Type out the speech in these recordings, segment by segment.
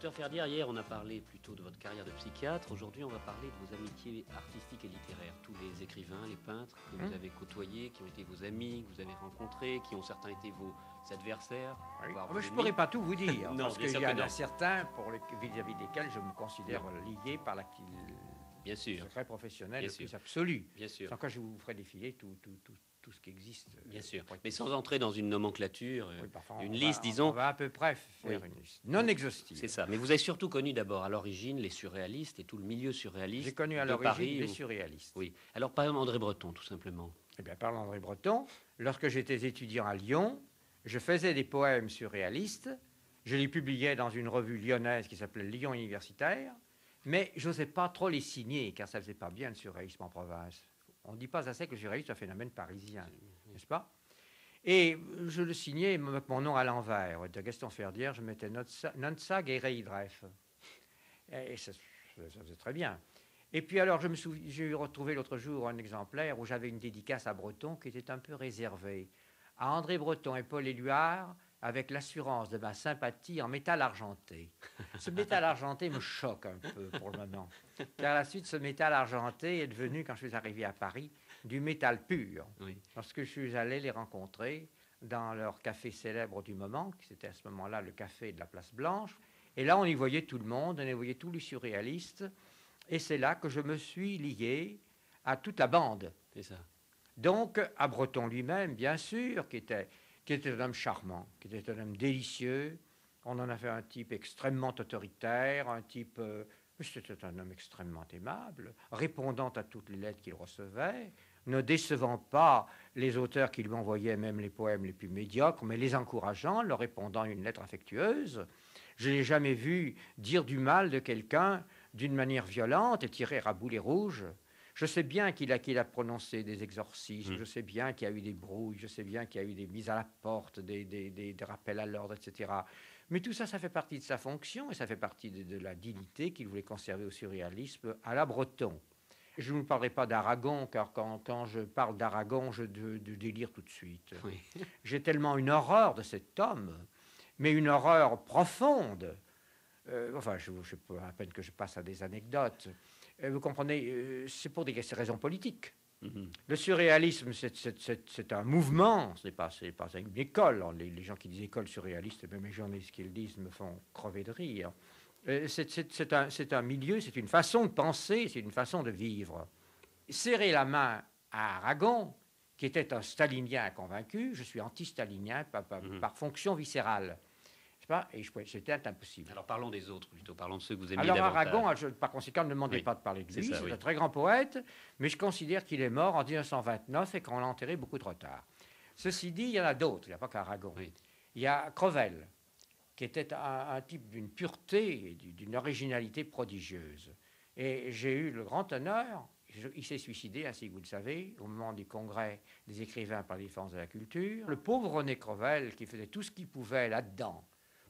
Docteur Ferdière, hier on a parlé plutôt de votre carrière de psychiatre. Aujourd'hui on va parler de vos amitiés artistiques et littéraires. Tous les écrivains, les peintres que vous avez côtoyés, qui ont été vos amis, que vous avez rencontrés, qui ont certains été vos adversaires. Oui. Voire Je vos ne ennemis. pourrais pas tout vous dire, Non, parce bien qu'il sûr y que en non. a certains vis-à-vis desquels je me considère lié par le Bien sûr, secret professionnel Bien le sûr. plus absolu. bien sûr. Sans quoi je vous ferai défiler tout ce qui existe. Bien sûr, pour être- mais sans entrer dans une nomenclature, Oui, parfois, une on liste, va, disons. On va à peu près faire Oui. une liste. Non exhaustive. C'est ça. Mais vous avez surtout connu d'abord à l'origine les surréalistes et tout le milieu surréaliste. J'ai connu à de l'origine Paris, les où- surréalistes. Oui. Alors par exemple André Breton, tout simplement. Eh bien, par André Breton, lorsque j'étais étudiant à Lyon, je faisais des poèmes surréalistes. Je les publiais dans une revue lyonnaise qui s'appelait Lyon Universitaire, mais je n'osais pas trop les signer, car ça ne faisait pas bien le surréalisme en province. On ne dit pas assez que le surréalisme est un phénomène parisien, n'est-ce pas? Et je le signais avec mon nom à l'envers. De Gaston Ferdière, je mettais Nonsa Guéreidref. Et ça faisait très bien. Et puis alors, j'ai retrouvé l'autre jour un exemplaire où j'avais une dédicace à Breton qui était un peu réservée. À André Breton et Paul Éluard, avec l'assurance de ma sympathie en métal argenté. Ce métal argenté me choque un peu pour le moment. Car à la suite, ce métal argenté est devenu, quand je suis arrivé à Paris, du métal pur. Oui. Lorsque je suis allé les rencontrer dans leur café célèbre du moment, qui c'était à ce moment-là le café de la Place Blanche, et là on y voyait tout le monde, on y voyait tous les surréalistes, et c'est là que je me suis lié à toute la bande. C'est ça. Donc à Breton lui-même, bien sûr, qui était un homme charmant, qui était un homme délicieux. On en a fait un type extrêmement autoritaire, un type... c'était un homme extrêmement aimable, répondant à toutes les lettres qu'il recevait, ne décevant pas les auteurs qui lui envoyaient même les poèmes les plus médiocres, mais les encourageant, leur répondant une lettre affectueuse. Je n'ai jamais vu dire du mal de quelqu'un d'une manière violente et tirer à boulet rouge. Je sais bien qu'il a prononcé des exorcismes, je sais bien qu'il y a eu des brouilles, je sais bien qu'il y a eu des mises à la porte, des rappels à l'ordre, etc. Mais tout ça, ça fait partie de sa fonction et ça fait partie de la dignité qu'il voulait conserver au surréalisme à la Breton. Je ne vous parlerai pas d'Aragon, car quand je parle d'Aragon, je délire tout de suite. Oui. J'ai tellement une horreur de cet homme, mais une horreur profonde. Enfin, je peux à peine que je passe à des anecdotes. Vous comprenez, c'est pour des raisons politiques. Le surréalisme, c'est un mouvement, ce n'est pas une école. Les gens qui disent école surréaliste, même les journalistes qui le disent me font crever de rire. C'est un milieu, c'est une façon de penser, c'est une façon de vivre. Serrer la main à Aragon, qui était un stalinien convaincu, je suis anti-stalinien par fonction viscérale. Et c'était impossible. Alors parlons des autres plutôt, parlons de ceux que vous aimez Alors davantage. Aragon, par conséquent, ne me demandez Oui. pas de parler de lui, C'est ça, c'est oui. un très grand poète, mais je considère qu'il est mort en 1929 et qu'on l'a enterré beaucoup trop tard. Ceci dit, il y en a d'autres, il n'y a pas qu'Aragon. Oui. Il y a Crevel, qui était un type d'une pureté et d'une originalité prodigieuse. Et j'ai eu le grand honneur, il s'est suicidé, ainsi que vous le savez, au moment du congrès des écrivains par la défense de la culture. Le pauvre René Crevel, qui faisait tout ce qu'il pouvait là-dedans,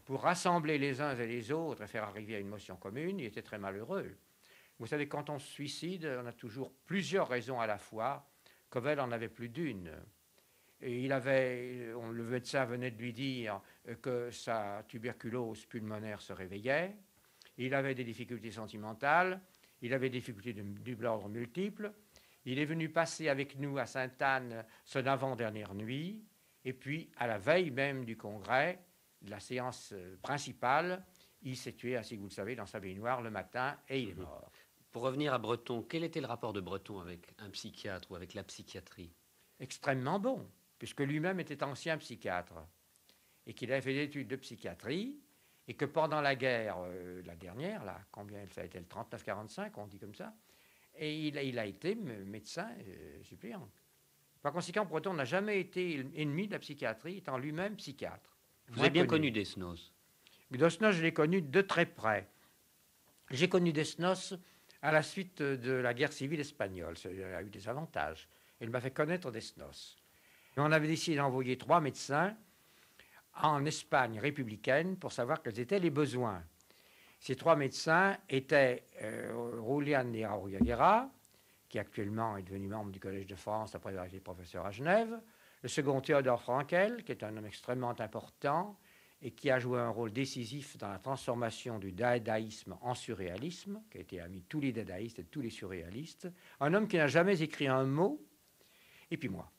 pour rassembler les uns et les autres et faire arriver à une motion commune, il était très malheureux. Vous savez, quand on se suicide, on a toujours plusieurs raisons à la fois. Crevel en avait plus d'une. Et le médecin venait de lui dire que sa tuberculose pulmonaire se réveillait. Il avait des difficultés sentimentales. Il avait des difficultés de l'ordre multiple. Il est venu passer avec nous à Sainte-Anne son avant-dernière nuit. Et puis, à la veille même du congrès, de la séance principale, il s'est tué, ainsi que vous le savez, dans sa baignoire le matin, et il est mort. Pour revenir à Breton, quel était le rapport de Breton avec un psychiatre ou avec la psychiatrie? Extrêmement bon, puisque lui-même était ancien psychiatre, et qu'il avait fait des études de psychiatrie, et que pendant la guerre, la dernière, là, combien ça a été, le 39-45, on dit comme ça, et il a été médecin suppléant. Par conséquent, Breton n'a jamais été ennemi de la psychiatrie, étant lui-même psychiatre. Vous avez bien connu Desnos. Desnos, je l'ai connu de très près. J'ai connu Desnos à la suite de la guerre civile espagnole. Ça a eu des avantages. Il m'a fait connaître Desnos. Et on avait décidé d'envoyer 3 médecins en Espagne républicaine pour savoir quels étaient les besoins. Ces 3 médecins étaient Julián de Aguilera, qui actuellement est devenu membre du Collège de France après avoir été professeur à Genève, le second Théodore Frankel, qui est un homme extrêmement important et qui a joué un rôle décisif dans la transformation du dadaïsme en surréalisme, qui a été ami de tous les dadaïstes et de tous les surréalistes, un homme qui n'a jamais écrit un mot, et puis moi.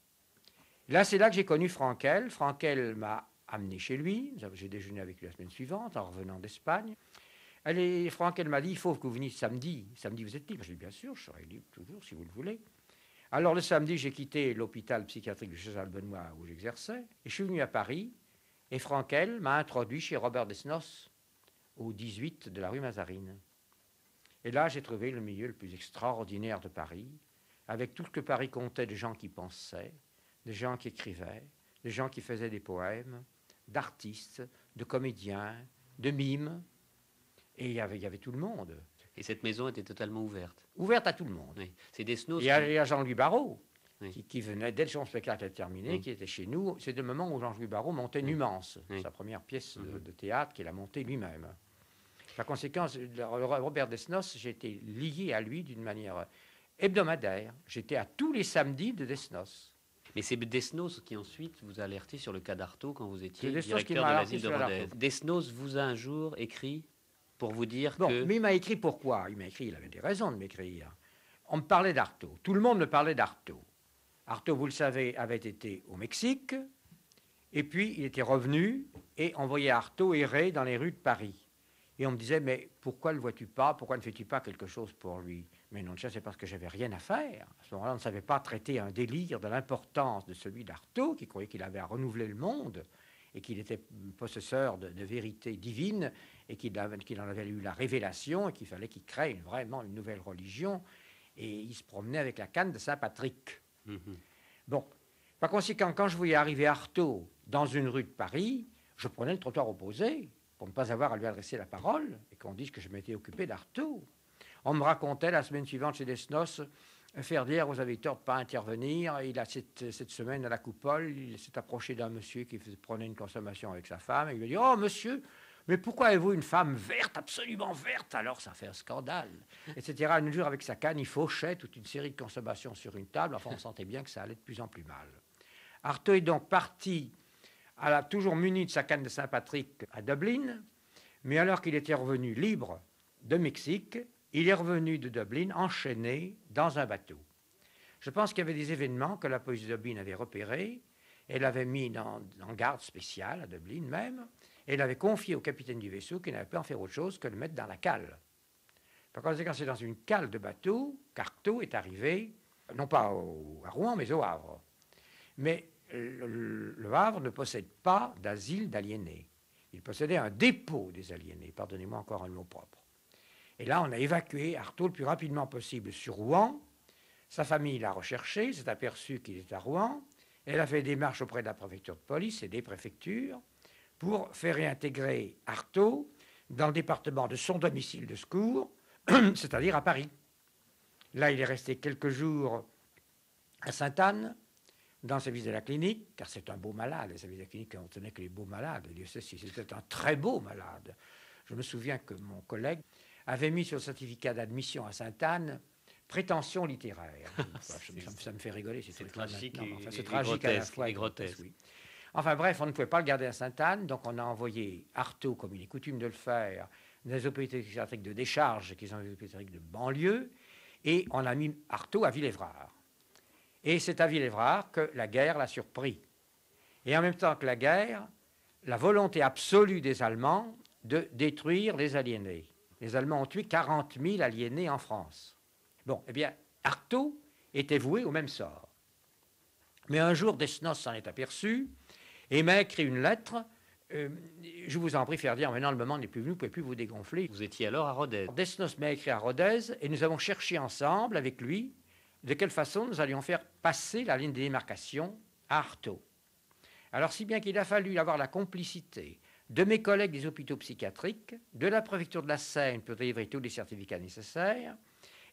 Là, c'est là que j'ai connu Frankel. Frankel m'a amené chez lui, j'ai déjeuné avec lui la semaine suivante, en revenant d'Espagne. Frankel m'a dit, il faut que vous veniez samedi. Samedi, vous êtes libre? J'ai dit, bien sûr, je serai libre toujours, si vous le voulez. Alors, le samedi, j'ai quitté l'hôpital psychiatrique de Chazal-Benoît, où j'exerçais, et je suis venu à Paris. Et Frankel m'a introduit chez Robert Desnos, au 18 de la rue Mazarine. Et là, j'ai trouvé le milieu le plus extraordinaire de Paris, avec tout ce que Paris comptait de gens qui pensaient, de gens qui écrivaient, de gens qui faisaient des poèmes, d'artistes, de comédiens, de mimes. Et il y avait tout le monde. Et cette maison était totalement ouverte? Ouverte à tout le monde. Oui. C'est Desnos. Et il y a Jean-Louis Barrault, oui, qui venait, dès que son spectacle était terminé, oui, qui était chez nous. C'est le moment où Jean-Louis Barrault montait Numance, oui, sa première pièce de théâtre qu'il a montée lui-même. Par conséquent, Robert Desnos, j'ai été lié à lui d'une manière hebdomadaire. J'étais à tous les samedis de Desnos. Mais c'est Desnos qui ensuite vous a alerté sur le cas d'Artaud quand vous étiez Desnos directeur de l'asile de Rodez. Desnos vous a un jour écrit pour vous dire que... Mais il m'a écrit pourquoi? Il m'a écrit, il avait des raisons de m'écrire. On me parlait d'Artaud. Tout le monde me parlait d'Artaud. Artaud, vous le savez, avait été au Mexique, et puis il était revenu, et on voyait Artaud errer dans les rues de Paris. Et on me disait, mais pourquoi ne le vois-tu pas? Pourquoi ne fais-tu pas quelque chose pour lui? Mais non, c'est parce que j'avais rien à faire. À ce moment-là, on ne savait pas traiter un délire de l'importance de celui d'Artaud, qui croyait qu'il avait à renouveler le monde, et qu'il était possesseur de vérités divines, et qu'il en avait eu la révélation, et qu'il fallait qu'il crée vraiment une nouvelle religion. Et il se promenait avec la canne de Saint-Patrick. Bon, par conséquent, quand je voyais arriver Artaud dans une rue de Paris, je prenais le trottoir opposé pour ne pas avoir à lui adresser la parole et qu'on dise que je m'étais occupé d'Artaud. On me racontait la semaine suivante chez Desnos, Ferdière, vous avez tort de ne pas intervenir. Il a cette semaine à la coupole, il s'est approché d'un monsieur qui prenait une consommation avec sa femme et il lui a dit, oh monsieur, mais pourquoi avez-vous une femme verte, absolument verte? Alors ça fait un scandale, etc. Un jour, avec sa canne, il fauchait toute une série de consommations sur une table. Enfin, on sentait bien que ça allait de plus en plus mal. Artaud est donc parti, toujours muni de sa canne de Saint-Patrick, à Dublin, mais alors qu'il était revenu libre de Mexique, il est revenu de Dublin enchaîné dans un bateau. Je pense qu'il y avait des événements que la police de Dublin avait repérés. Elle avait mis en garde spéciale, à Dublin même, et elle avait confié au capitaine du vaisseau qu'il n'avait pas en faire autre chose que le mettre dans la cale. Par conséquent, c'est dans une cale de bateau qu'Artaud est arrivé, non pas à Rouen, mais au Havre. Mais le Havre ne possède pas d'asile d'aliénés. Il possédait un dépôt des aliénés, pardonnez-moi encore un mot propre. Et là, on a évacué Artaud le plus rapidement possible sur Rouen. Sa famille l'a recherché, s'est aperçu qu'il était à Rouen. Elle a fait des démarches auprès de la préfecture de police et des préfectures pour faire réintégrer Artaud dans le département de son domicile de secours, c'est-à-dire à Paris. Là, il est resté quelques jours à Sainte-Anne, dans le service de la clinique, car c'est un beau malade. Le service de la clinique, on ne tenait que les beaux malades. Dieu sait si c'était un très beau malade. Je me souviens que mon collègue avait mis sur le certificat d'admission à Sainte-Anne prétention littéraire. Ça me fait rigoler. C'est tragique, c'est tragique à la fois et grotesque. Oui. Enfin bref, on ne pouvait pas le garder à Sainte-Anne, donc on a envoyé Artaud, comme il est coutume de le faire, dans les hôpitaux psychiatriques de décharge, qui sont des hôpitaux psychiatriques de banlieue, et on a mis Artaud à Villévrard. Et c'est à Villévrard que la guerre l'a surpris. Et en même temps que la guerre, la volonté absolue des Allemands de détruire les aliénés. Les Allemands ont tué 40 000 aliénés en France. Bon, eh bien, Artaud était voué au même sort. Mais un jour, Desnos s'en est aperçu et m'a écrit une lettre. Je vous en prie, faire dire, maintenant le moment n'est plus venu, vous ne pouvez plus vous dégonfler. Vous étiez alors à Rodez. Desnos m'a écrit à Rodez et nous avons cherché ensemble, avec lui, de quelle façon nous allions faire passer la ligne de démarcation à Artaud. Alors, si bien qu'il a fallu avoir la complicité de mes collègues des hôpitaux psychiatriques, de la préfecture de la Seine pour délivrer tous les certificats nécessaires,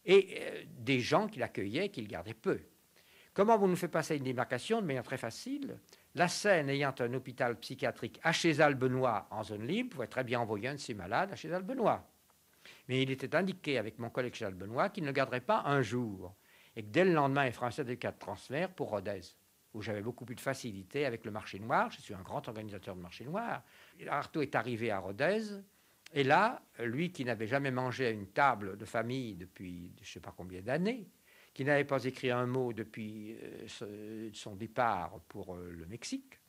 et des gens qui l'accueillaient, qui le gardaient peu. Comment vous nous faites passer une démarcation? De manière très facile. La Seine ayant un hôpital psychiatrique à Chazal-Benoît en zone libre, pouvait très bien envoyer un de ses malades à Chazal-Benoît. Mais il était indiqué avec mon collègue Chazal-Benoît qu'il ne le garderait pas un jour, et que dès le lendemain, les Français avaient le cas de transfert pour Rodez. où j'avais beaucoup plus de facilité avec le marché noir. Je suis un grand organisateur de marché noir. Artaud est arrivé à Rodez. Et là, lui qui n'avait jamais mangé à une table de famille depuis je ne sais pas combien d'années, qui n'avait pas écrit un mot depuis son départ pour le Mexique,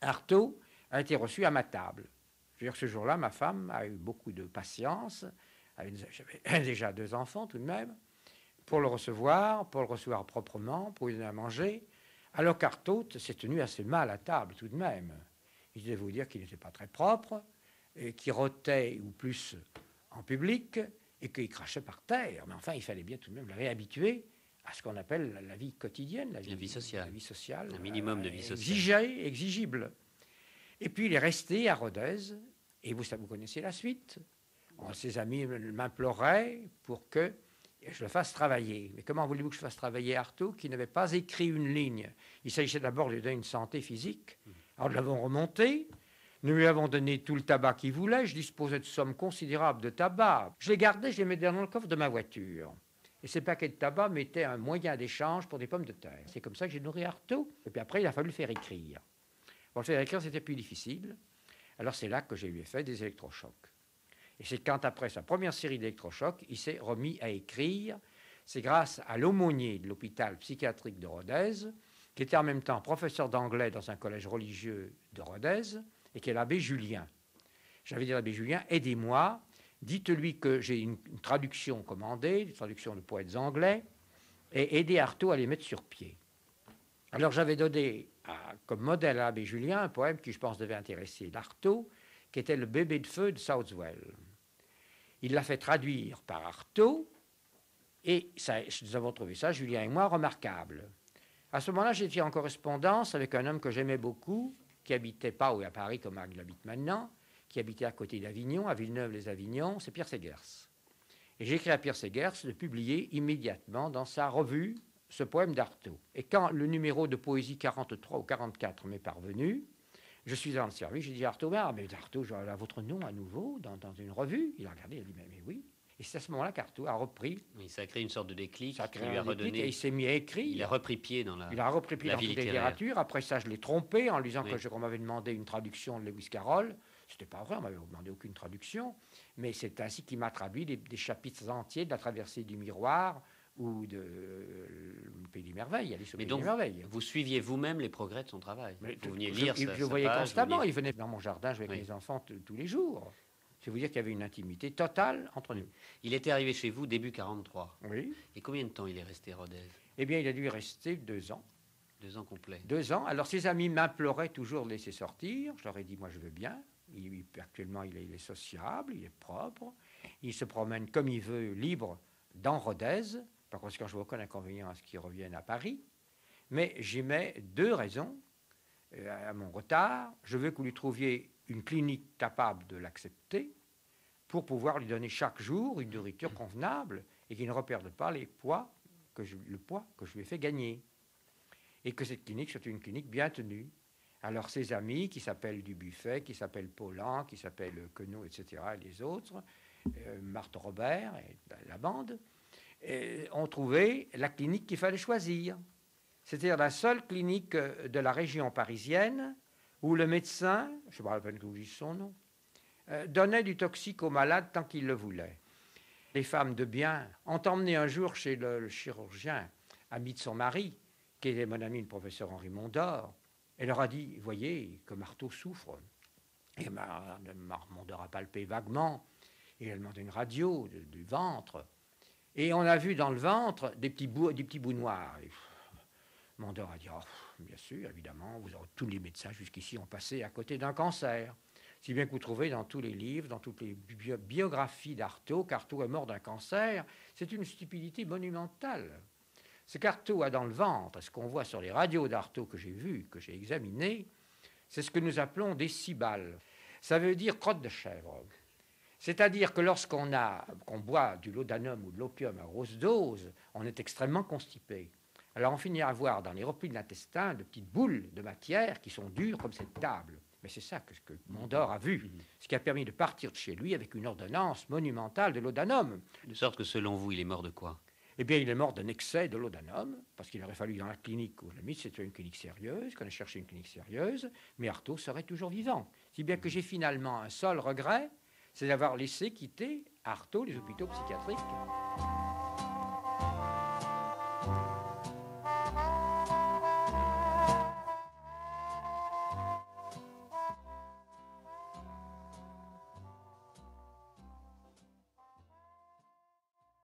Artaud a été reçu à ma table. Je veux dire, ce jour-là, ma femme a eu beaucoup de patience. J'avais déjà 2 enfants tout de même, pour le recevoir proprement, pour lui donner à manger. Alors qu'Artaud s'est tenu assez mal à table tout de même. Il devait vous dire qu'il n'était pas très propre, et qu'il rotait ou plus en public, et qu'il crachait par terre. Mais enfin, il fallait bien tout de même le réhabituer à ce qu'on appelle la vie quotidienne, la vie sociale. Un minimum de vie sociale. Exigible. Et puis, il est resté à Rodez, et vous connaissez la suite. Ses amis m'imploraient pour que je le fasse travailler. Mais comment voulez-vous que je fasse travailler Artaud, qui n'avait pas écrit une ligne? Il s'agissait d'abord de lui donner une santé physique. Alors, nous l'avons remonté. Nous lui avons donné tout le tabac qu'il voulait. Je disposais de sommes considérables de tabac. Je les gardais, je les mettais dans le coffre de ma voiture. Et ces paquets de tabac m'étaient un moyen d'échange pour des pommes de terre. C'est comme ça que j'ai nourri Artaud. Et puis après, il a fallu le faire écrire. Pour le faire écrire, c'était plus difficile. Alors c'est là que je lui ai fait des électrochocs. Et c'est quand, après sa première série d'électrochocs, il s'est remis à écrire. C'est grâce à l'aumônier de l'hôpital psychiatrique de Rodez, qui était en même temps professeur d'anglais dans un collège religieux de Rodez, et qui est l'abbé Julien. J'avais dit à l'abbé Julien, aidez-moi, dites-lui que j'ai une traduction commandée, une traduction de poètes anglais, et aidez Artaud à les mettre sur pied. Alors j'avais donné comme modèle à l'abbé Julien un poème qui, je pense, devait intéresser l'Artaud, qui était le bébé de feu de Southwell. Il l'a fait traduire par Artaud, et ça, nous avons trouvé ça, Julien et moi, remarquable. À ce moment-là, j'étais en correspondance avec un homme que j'aimais beaucoup, qui habitait pas à Paris comme il habite maintenant, qui habitait à côté d'Avignon, à Villeneuve-les-Avignon, c'est Pierre Segers. Et j'ai écrit à Pierre Segers de publier immédiatement dans sa revue ce poème d'Artaud. Et quand le numéro de poésie 43 ou 44 m'est parvenu, je suis dans le service, j'ai dit à Artaud, mais Artaud, j'ai votre nom à nouveau dans une revue. Il a regardé, il a dit, mais oui. Et c'est à ce moment-là qu'Artaud a repris. Oui, ça a créé une sorte de déclic. Ça a créé un déclic et il s'est mis à écrire. Il a repris pied dans la Il a repris pied dans toute littérature. Après ça, je l'ai trompé en lui disant qu'on m'avait demandé une traduction de Lewis Carroll. C'était pas vrai, on m'avait demandé aucune traduction. Mais c'est ainsi qu'il m'a traduit des chapitres entiers de La Traversée du Miroir ou de Le Pays des Merveilles. Mais donc, vous suiviez vous-même les progrès de son travail. Vous veniez lire je le voyais constamment. Il venait dans mon jardin jouer avec mes enfants tous les jours. Je vais vous dire qu'il y avait une intimité totale entre nous. Il était arrivé chez vous début 43. Oui. Et combien de temps il est resté à Rodez? Eh bien, il a dû y rester 2 ans. 2 ans complets. 2 ans. Alors, ses amis m'imploraient toujours de laisser sortir. Je leur ai dit, moi, je veux bien. Actuellement, il est sociable, il est propre. Il se promène comme il veut, libre, dans Rodez. Par conséquent, je n'ai aucun inconvénient à ce qu'il revienne à Paris. Mais j'y mets 2 raisons à mon retard. Je veux que vous lui trouviez une clinique capable de l'accepter pour pouvoir lui donner chaque jour une nourriture convenable et qu'il ne reperde pas le poids que je lui ai fait gagner. Et que cette clinique soit une clinique bien tenue. Alors ses amis, qui s'appellent Dubuffet, qui s'appellent Paulan, qui s'appellent Queneau, etc., et les autres, Marthe Robert et la bande, ont trouvé la clinique qu'il fallait choisir. C'est-à-dire la seule clinique de la région parisienne où le médecin, je ne sais pas la peine que vous disiez son nom, donnait du toxique aux malades tant qu'il le voulait. Les femmes de bien ont emmené un jour chez le chirurgien, ami de son mari, qui était mon ami le professeur Henri Mondor, et leur a dit, voyez, que Artaud souffre. Et Mondor a palpé vaguement, il a demandé une radio du ventre, et on a vu dans le ventre des petits bouts noirs. Et Mondor a dit, oh, bien sûr, évidemment, tous les médecins jusqu'ici ont passé à côté d'un cancer. Si bien que vous trouvez dans tous les livres, dans toutes les biographies d'Artaud, qu'Artaud est mort d'un cancer, c'est une stupidité monumentale. Ce qu'Artaud a dans le ventre, ce qu'on voit sur les radios d'Artaud que j'ai vues, que j'ai examinées, c'est ce que nous appelons des cibales. Ça veut dire crotte de chèvre. C'est-à-dire que lorsqu'on boit du laudanum ou de l'opium à grosse dose, on est extrêmement constipé. Alors on finit à avoir dans les replis de l'intestin de petites boules de matière qui sont dures comme cette table. Mais c'est ça que Mondor a vu, ce qui a permis de partir de chez lui avec une ordonnance monumentale de laudanum. De sorte que selon vous, il est mort de quoi? Eh bien, il est mort d'un excès de laudanum, parce qu'il aurait fallu dans la clinique, où la limite c'était une clinique sérieuse, qu'on a cherché une clinique sérieuse, mais Artaud serait toujours vivant. Si bien que j'ai finalement un seul regret, c'est d'avoir laissé quitter Artaud les hôpitaux psychiatriques.